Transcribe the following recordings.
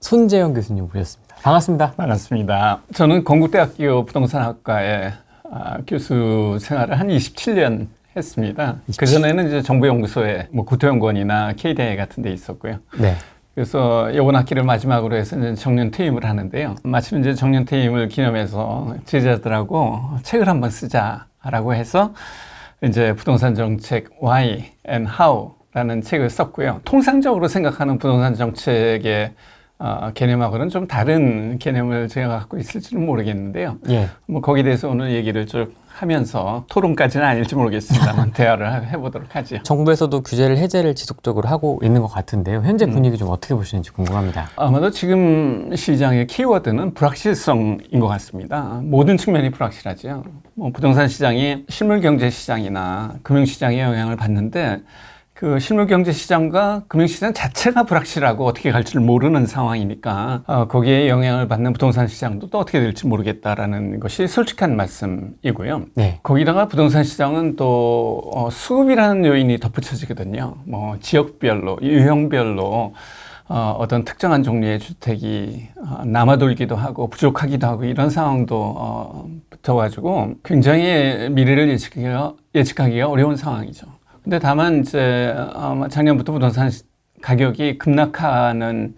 손재영 교수님 모셨습니다. 반갑습니다. 반갑습니다. 저는 건국대학교 부동산학과에 교수 생활을 한 27년 했습니다. 그전에는 이제 정부연구소에 구토연구원이나 KDI 같은 데 있었고요. 네. 그래서 이번 학기를 마지막으로 해서 이제 정년 퇴임을 하는데요. 마침 이제 정년 퇴임을 기념해서 제자들하고 책을 한번 쓰자라고 해서 이제 부동산 정책 Why and How라는 책을 썼고요. 통상적으로 생각하는 부동산 정책의 개념하고는 좀 다른 개념을 제가 갖고 있을지는 모르겠는데요. 예. 거기에 대해서 오늘 얘기를 좀 하면서 토론까지는 아닐지 모르겠습니다만 대화를 해보도록 하죠. 정부에서도 규제를 해제를 지속적으로 하고 있는 것 같은데요. 현재 분위기 좀 어떻게 보시는지 궁금합니다. 아마도 지금 시장의 키워드는 불확실성인 것 같습니다. 모든 측면이 불확실하죠. 부동산 시장이 실물 경제 시장이나 금융 시장에 영향을 받는데 그 실물경제 시장과 금융시장 자체가 불확실하고 어떻게 갈지를 모르는 상황이니까 거기에 영향을 받는 부동산 시장도 또 어떻게 될지 모르겠다라는 것이 솔직한 말씀이고요. 네. 거기다가 부동산 시장은 또 수급이라는 요인이 덧붙여지거든요. 지역별로, 유형별로 어떤 특정한 종류의 주택이 남아돌기도 하고 부족하기도 하고 이런 상황도 붙어가지고 굉장히 미래를 예측하기가 어려운 상황이죠. 근데 다만 이제 작년부터 부동산 가격이 급락하는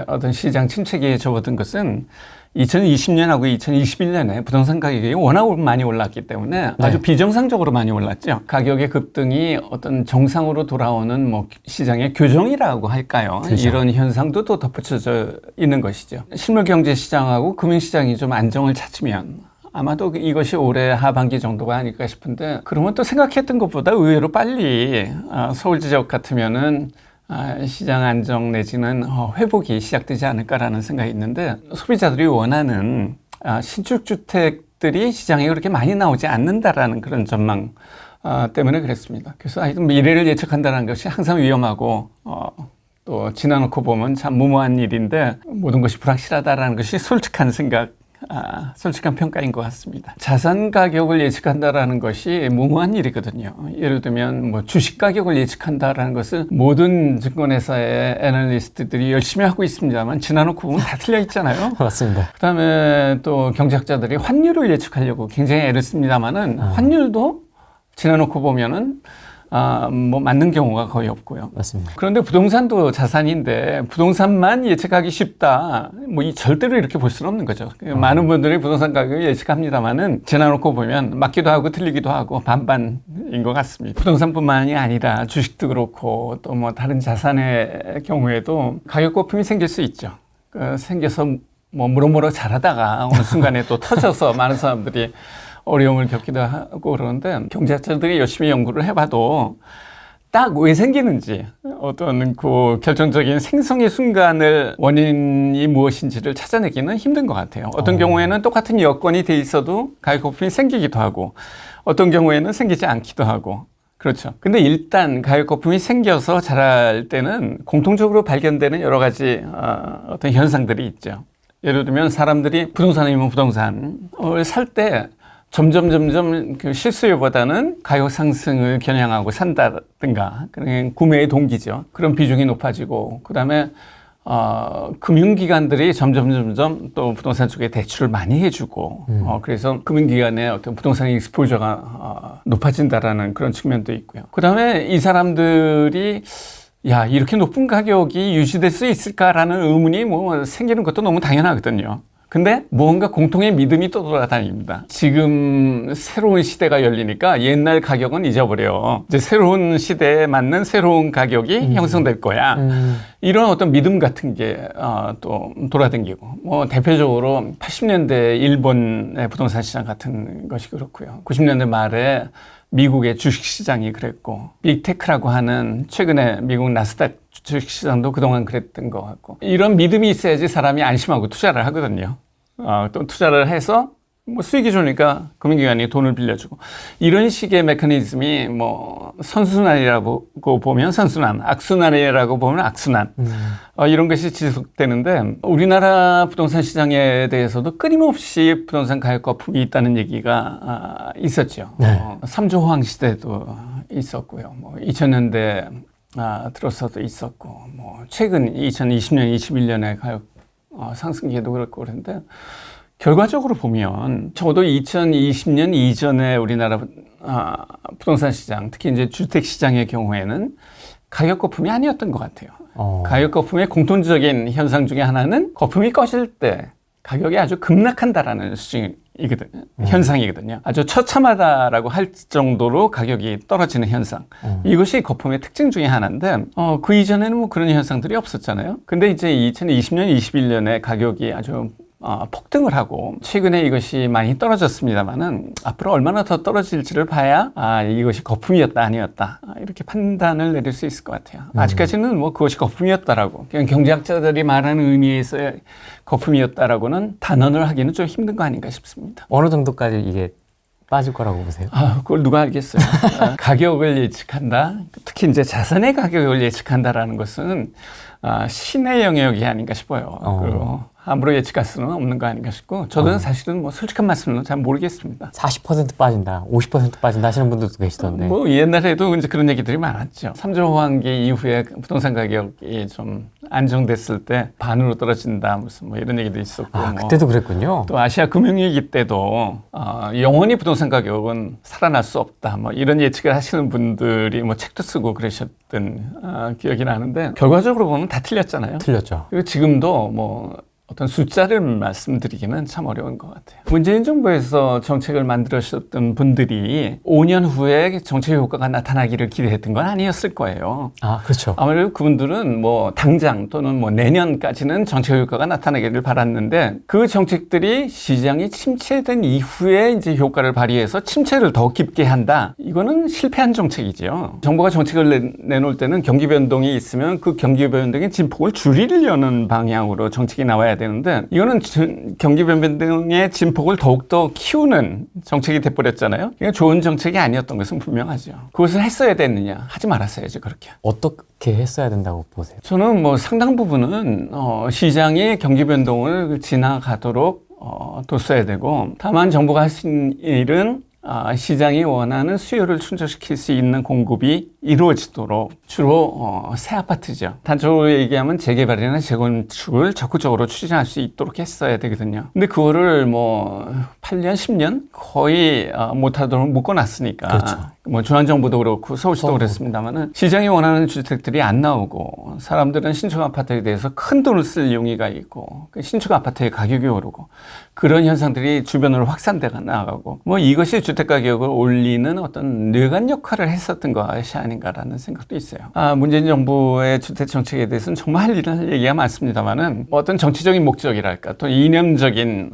어떤 시장 침체기에 접어든 것은 2020년하고 2021년에 부동산 가격이 워낙 많이 올랐기 때문에 아주 비정상적으로 많이 올랐죠. 가격의 급등이 어떤 정상으로 돌아오는 시장의 교정이라고 할까요? 그렇죠. 이런 현상도 또 덧붙여져 있는 것이죠. 실물 경제 시장하고 금융 시장이 좀 안정을 찾으면 아마도 이것이 올해 하반기 정도가 아닐까 싶은데 그러면 또 생각했던 것보다 의외로 빨리 서울 지역 같으면은 시장 안정 내지는 회복이 시작되지 않을까라는 생각이 있는데 소비자들이 원하는 신축 주택들이 시장에 그렇게 많이 나오지 않는다라는 그런 전망 때문에 그랬습니다. 그래서 하여튼 미래를 예측한다는 것이 항상 위험하고 또 지나놓고 보면 참 무모한 일인데 모든 것이 불확실하다라는 것이 솔직한 생각. 솔직한 평가인 것 같습니다. 자산 가격을 예측한다라는 것이 무모한 일이거든요. 예를 들면 주식 가격을 예측한다라는 것을 모든 증권회사의 애널리스트들이 열심히 하고 있습니다만 지나놓고 보면 다 틀려 있잖아요. 맞습니다. 그다음에 또 경제학자들이 환율을 예측하려고 굉장히 애를 씁니다만은 환율도 지나놓고 보면은 맞는 경우가 거의 없고요. 맞습니다. 그런데 부동산도 자산인데 부동산만 예측하기 쉽다. 이 절대로 이렇게 볼 수는 없는 거죠. 많은 분들이 부동산 가격을 예측합니다만은 지나놓고 보면 맞기도 하고 틀리기도 하고 반반인 것 같습니다. 부동산뿐만이 아니라 주식도 그렇고 또 다른 자산의 경우에도 가격 거품이 생길 수 있죠. 생겨서 무럭무럭 자라다가 어느 순간에 또 터져서 많은 사람들이 어려움을 겪기도 하고 그러는데 경제학자들이 열심히 연구를 해봐도 딱 왜 생기는지 어떤 그 결정적인 생성의 순간을 원인이 무엇인지를 찾아내기는 힘든 것 같아요. 어떤 경우에는 똑같은 여건이 돼 있어도 가격 거품이 생기기도 하고 어떤 경우에는 생기지 않기도 하고 그렇죠. 근데 일단 가격 거품이 생겨서 자랄 때는 공통적으로 발견되는 여러 가지 어떤 현상들이 있죠. 예를 들면 사람들이 부동산이면 부동산을 살 때 점점 그 실수요보다는 가격 상승을 겨냥하고 산다든가 그런 구매의 동기죠. 그런 비중이 높아지고 그다음에 금융기관들이 점점 또 부동산 쪽에 대출을 많이 해주고 그래서 금융기관의 어떤 부동산 익스포저가 높아진다라는 그런 측면도 있고요. 그다음에 이 사람들이 이렇게 높은 가격이 유지될 수 있을까라는 의문이 생기는 것도 너무 당연하거든요. 근데 무언가 공통의 믿음이 또 돌아다닙니다. 지금 새로운 시대가 열리니까 옛날 가격은 잊어버려. 이제 새로운 시대에 맞는 새로운 가격이 형성될 거야. 이런 어떤 믿음 같은 게 또 돌아다니고 대표적으로 80년대 일본의 부동산 시장 같은 것이 그렇고요. 90년대 말에 미국의 주식시장이 그랬고 빅테크라고 하는 최근에 미국 나스닥 주식시장도 그동안 그랬던 것 같고 이런 믿음이 있어야지 사람이 안심하고 투자를 하거든요. 또 투자를 해서 수익이 좋으니까 금융기관이 돈을 빌려주고 이런 식의 메커니즘이 선순환이라고 보면 선순환, 악순환이라고 보면 악순환 이런 것이 지속되는데 우리나라 부동산 시장에 대해서도 끊임없이 부동산 가격 거품이 있다는 얘기가 있었죠. 3조 호황 시대도 있었고요. 2000년대 들어서도 있었고 뭐 최근 2020년, 21년에 가격 상승기도 그렇고 그런데 결과적으로 보면 적어도 2020년 이전에 우리나라 부동산 시장, 특히 이제 주택 시장의 경우에는 가격 거품이 아니었던 것 같아요. 가격 거품의 공통적인 현상 중에 하나는 거품이 꺼질 때 가격이 아주 급락한다라는 수준이거든요. 현상이거든요. 아주 처참하다라고 할 정도로 가격이 떨어지는 현상. 이것이 거품의 특징 중에 하나인데 그 이전에는 뭐 그런 현상들이 없었잖아요. 근데 이제 2020년, 21년에 가격이 아주 폭등을 하고 최근에 이것이 많이 떨어졌습니다만은 앞으로 얼마나 더 떨어질지를 봐야 이것이 거품이었다 아니었다 이렇게 판단을 내릴 수 있을 것 같아요. 아직까지는 뭐 그것이 거품이었다라고 그냥 경제학자들이 말하는 의미에서의 거품이었다라고는 단언을 하기는 좀 힘든 거 아닌가 싶습니다. 어느 정도까지 이게 빠질 거라고 보세요? 그걸 누가 알겠어요. 가격을 예측한다. 특히 이제 자산의 가격을 예측한다라는 것은 신의 영역이 아닌가 싶어요. 그리고 함부로 예측할 수는 없는 거 아닌가 싶고 저는 사실은 뭐 솔직한 말씀은 잘 모르겠습니다. 40% 빠진다, 50% 빠진다 하시는 분들도 계시던데. 뭐 옛날에도 이제 그런 얘기들이 많았죠. 3조 호황기 이후에 부동산 가격이 좀 안정됐을 때 반으로 떨어진다 무슨 뭐 이런 얘기도 있었고. 그때도 그랬군요. 또 아시아 금융위기 때도 영원히 부동산 가격은 살아날 수 없다. 뭐 이런 예측을 하시는 분들이 뭐 책도 쓰고 그러셨던 기억이 나는데 결과적으로 보면 다 틀렸잖아요. 틀렸죠. 그리고 지금도 뭐 어떤 숫자를 말씀드리기는 참 어려운 것 같아요. 문재인 정부에서 정책을 만들었던 분들이 5년 후에 정책 효과가 나타나기를 기대했던 건 아니었을 거예요. 그렇죠. 아무래도 그분들은 뭐 당장 또는 뭐 내년까지는 정책 효과가 나타나기를 바랐는데 그 정책들이 시장이 침체된 이후에 이제 효과를 발휘해서 침체를 더 깊게 한다. 이거는 실패한 정책이죠. 정부가 정책을 내놓을 때는 경기 변동이 있으면 그 경기 변동의 진폭을 줄이려는 방향으로 정책이 나와야 되는데 이거는 경기 변동의 진폭을 더욱더 키우는 정책이 돼버렸잖아요. 그러니까 좋은 정책이 아니었던 것은 분명하죠. 그것을 했어야 됐느냐? 하지 말았어야죠. 그렇게. 어떻게 했어야 된다고 보세요? 저는 뭐 상당 부분은 시장의 경기 변동을 지나가도록 뒀어야 되고 다만 정부가 할 수 있는 일은 시장이 원하는 수요를 충족시킬 수 있는 공급이 이루어지도록 주로 새 아파트죠. 단적으로 얘기하면 재개발이나 재건축을 적극적으로 추진할 수 있도록 했어야 되거든요. 근데 그거를 뭐 8년, 10년 거의 못하도록 묶어놨으니까. 그렇죠. 뭐 중앙정부도 그렇고 서울시도 그렇습니다만은 시장이 원하는 주택들이 안 나오고 사람들은 신축 아파트에 대해서 큰 돈을 쓸 용의가 있고 신축 아파트의 가격이 오르고 그런 현상들이 주변으로 확산돼 나가고 뭐 이것이 주택 가격을 올리는 어떤 뇌관 역할을 했었던 것이 아닌가라는 생각도 있어요. 문재인 정부의 주택 정책에 대해서는 정말 할 일은 얘기가 많습니다만은 뭐 어떤 정치적인 목적이랄까 또 이념적인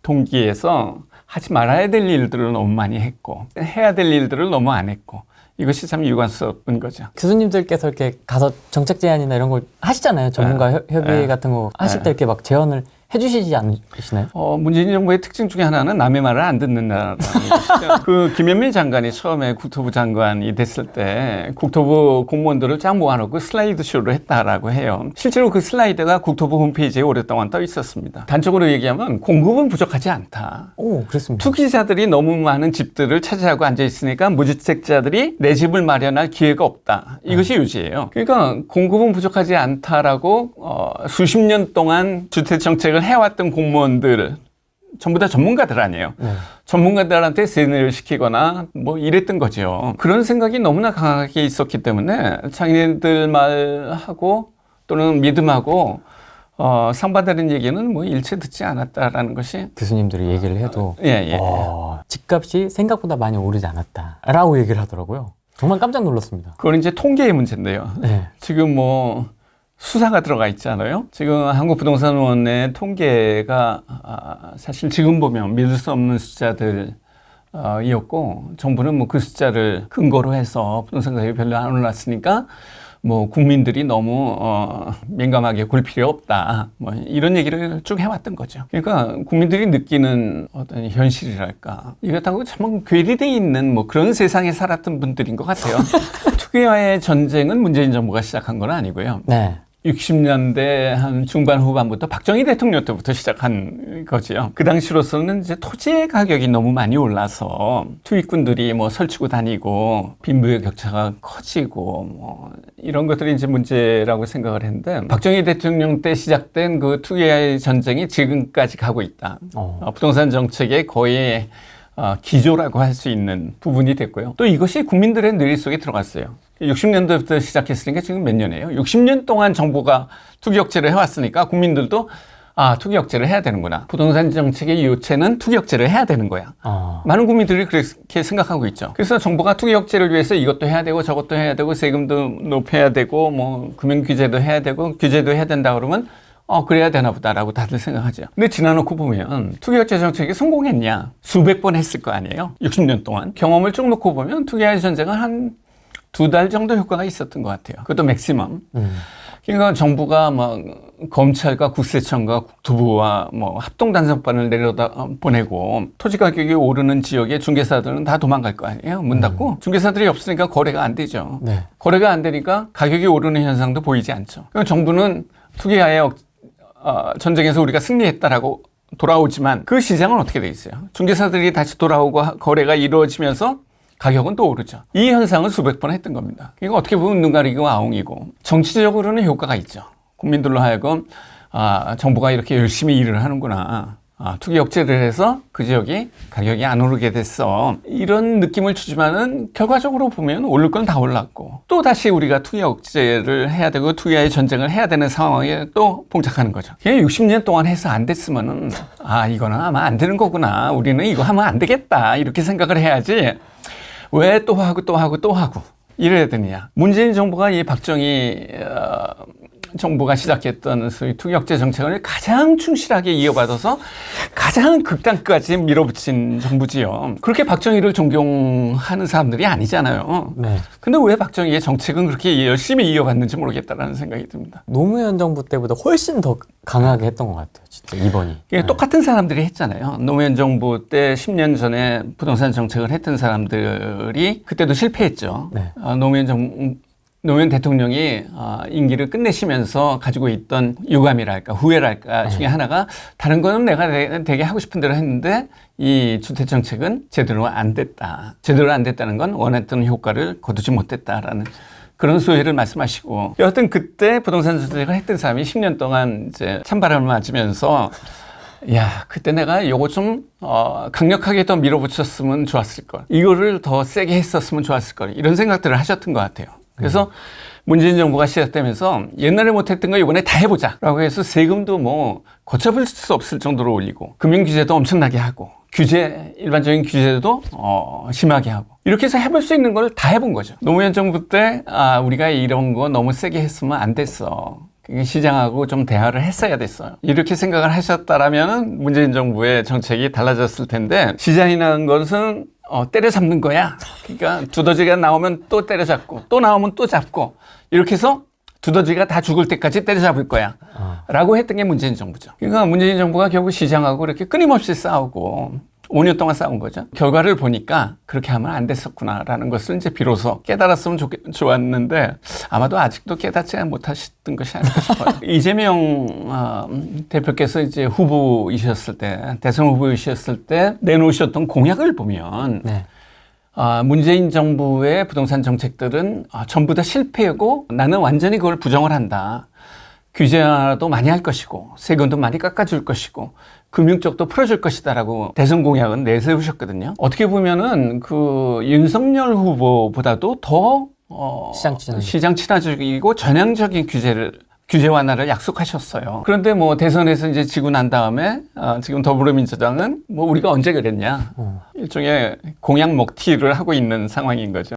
동기에서 하지 말아야 될 일들을 너무 많이 했고 해야 될 일들을 너무 안 했고 이것이 참 유감스러운 거죠. 교수님들께서 이렇게 가서 정책 제안이나 이런 걸 하시잖아요. 전문가 협의 같은 거 하실 때 이렇게 막 제언을 해주시지 않으시나요? 문재인 정부의 특징 중에 하나는 남의 말을 안 듣는다라는 것이죠. 그 김현미 장관이 처음에 국토부 장관이 됐을 때 국토부 공무원들을 쫙 모아놓고 슬라이드 쇼를 했다라고 해요. 실제로 그 슬라이드가 국토부 홈페이지에 오랫동안 떠 있었습니다. 단적으로 얘기하면 공급은 부족하지 않다. 그렇습니다. 투기자들이 너무 많은 집들을 차지하고 앉아 있으니까 무주택자들이 내 집을 마련할 기회가 없다. 이것이 요지예요. 그러니까 공급은 부족하지 않다라고 수십 년 동안 주택 정책을 해왔던 공무원들 전부 다 전문가들 아니에요. 전문가들한테 세뇌를 시키거나 뭐 이랬던 거죠. 그런 생각이 너무나 강하게 있었기 때문에 자기네들 말하고 또는 믿음하고 상반되는 얘기는 뭐 일체 듣지 않았다라는 것이 교수님들이 얘기를 해도 집값이 생각보다 많이 오르지 않았다라고 얘기를 하더라고요. 정말 깜짝 놀랐습니다. 그건 이제 통계의 문제인데요. 지금 뭐 수사가 들어가 있잖아요. 지금 한국부동산원의 통계가 사실 지금 보면 믿을 수 없는 숫자들이었고 정부는 뭐 그 숫자를 근거로 해서 부동산 가격이 별로 안 올랐으니까 뭐 국민들이 너무 민감하게 굴 필요 없다. 뭐 이런 얘기를 쭉 해왔던 거죠. 그러니까 국민들이 느끼는 어떤 현실이랄까 이것하고 참 괴리돼 있는 뭐 그런 세상에 살았던 분들인 것 같아요. 투기와의 전쟁은 문재인 정부가 시작한 건 아니고요. 네. 60년대 한 중반 후반부터 박정희 대통령 때부터 시작한 거지요. 그 당시로서는 이제 토지의 가격이 너무 많이 올라서 투기꾼들이 뭐 설치고 다니고 빈부의 격차가 커지고 뭐 이런 것들이 이제 문제라고 생각을 했는데 박정희 대통령 때 시작된 그 투기의 전쟁이 지금까지 가고 있다. 부동산 정책의 거의 기조라고 할 수 있는 부분이 됐고요. 또 이것이 국민들의 뇌리 속에 들어갔어요. 60년대부터 시작했으니까 지금 몇 년이에요? 60년 동안 정부가 투기 억제를 해왔으니까 국민들도 투기 억제를 해야 되는구나. 부동산 정책의 요체는 투기 억제를 해야 되는 거야. 많은 국민들이 그렇게 생각하고 있죠. 그래서 정부가 투기 억제를 위해서 이것도 해야 되고 저것도 해야 되고 세금도 높여야 되고 뭐 금융 규제도 해야 되고 규제도 해야 된다 그러면 그래야 되나 보다라고 다들 생각하죠. 근데 지나놓고 보면 투기억제 정책이 성공했냐? 수백 번 했을 거 아니에요? 60년 동안. 경험을 쭉 놓고 보면 투기의 전쟁은 한 2달 정도 효과가 있었던 것 같아요. 그것도 맥시멈. 그러니까 정부가 막 검찰과 국세청과 국토부와 뭐 합동단속반을 내려다 보내고 토지 가격이 오르는 지역의 중개사들은 다 도망갈 거 아니에요. 문 닫고 중개사들이 없으니까 거래가 안 되죠. 네. 거래가 안 되니까 가격이 오르는 현상도 보이지 않죠. 그러니까 정부는 투기하에 전쟁에서 우리가 승리했다라고 돌아오지만 그 시장은 어떻게 돼 있어요? 중개사들이 다시 돌아오고 거래가 이루어지면서 가격은 또 오르죠. 이 현상을 수백 번 했던 겁니다. 이거 어떻게 보면 눈 가리고 아웅이고 정치적으로는 효과가 있죠. 국민들로 하여금 정부가 이렇게 열심히 일을 하는구나. 투기 억제를 해서 그 지역이 가격이 안 오르게 됐어. 이런 느낌을 주지만은 결과적으로 보면 오를 건 다 올랐고 또 다시 우리가 투기 억제를 해야 되고 투기의 전쟁을 해야 되는 상황에 또 봉착하는 거죠. 60년 동안 해서 안 됐으면은 이거는 아마 안 되는 거구나. 우리는 이거 하면 안 되겠다. 이렇게 생각을 해야지. 왜 또 하고 또 하고 또 하고 이래야 되느냐. 문재인 정부가 이 박정희 정부가 시작했던 소위 투기억제 정책을 가장 충실하게 이어받아서 가장 극단까지 밀어붙인 정부지요. 그렇게 박정희를 존경하는 사람들이 아니잖아요. 네. 근데 왜 박정희의 정책은 그렇게 열심히 이어갔는지 모르겠다라는 생각이 듭니다. 노무현 정부 때보다 훨씬 더 강하게 했던 것 같아요. 진짜 이번이. 네. 똑같은 사람들이 했잖아요. 노무현 정부 때 10년 전에 부동산 정책을 했던 사람들이 그때도 실패했죠. 네. 노무현 대통령이 임기를 끝내시면서 가지고 있던 유감이랄까 후회랄까 중에 하나가 다른 거는 내가 되게 하고 싶은 대로 했는데 이 주택정책은 제대로 안 됐다. 제대로 안 됐다는 건 원했던 효과를 거두지 못했다라는 그런 소회를 말씀하시고 여하튼 그때 부동산 정책을 했던 사람이 10년 동안 이제 찬바람을 맞으면서 그때 내가 요거 좀 강력하게 더 밀어붙였으면 좋았을 걸. 이거를 더 세게 했었으면 좋았을 걸. 이런 생각들을 하셨던 것 같아요. 그래서 문재인 정부가 시작되면서 옛날에 못했던 거 이번에 다 해보자라고 해서 세금도 뭐 걷잡을 수 없을 정도로 올리고 금융 규제도 엄청나게 하고 일반적인 규제도 심하게 하고 이렇게 해서 해볼 수 있는 걸 다 해본 거죠. 노무현 정부 때 우리가 이런 거 너무 세게 했으면 안 됐어. 시장하고 좀 대화를 했어야 됐어요. 이렇게 생각을 하셨다라면 문재인 정부의 정책이 달라졌을 텐데 시장이라는 것은 때려잡는 거야. 그러니까 두더지가 나오면 또 때려잡고 또 나오면 또 잡고 이렇게 해서 두더지가 다 죽을 때까지 때려잡을 거야 라고 했던 게 문재인 정부죠. 그러니까 문재인 정부가 결국 시장하고 이렇게 끊임없이 싸우고 5년 동안 싸운 거죠. 결과를 보니까 그렇게 하면 안 됐었구나라는 것을 이제 비로소 깨달았으면 좋았는데 아마도 아직도 깨닫지 못하셨던 것이 아닐까 싶어요. 이재명 대표께서 이제 후보이셨을 때, 대선 후보이셨을 때 내놓으셨던 공약을 보면 네. 문재인 정부의 부동산 정책들은 전부 다 실패고 나는 완전히 그걸 부정을 한다. 규제도 많이 할 것이고 세금도 많이 깎아줄 것이고 금융 쪽도 풀어줄 것이다라고 대선 공약은 내세우셨거든요. 어떻게 보면은 그 윤석열 후보보다도 더 시장 친화적이고 전향적인 규제 완화를 약속하셨어요. 그런데 뭐 대선에서 이제 지고 난 다음에 지금 더불어민주당은 뭐 우리가 언제 그랬냐 일종의 공약 먹튀를 하고 있는 상황인 거죠.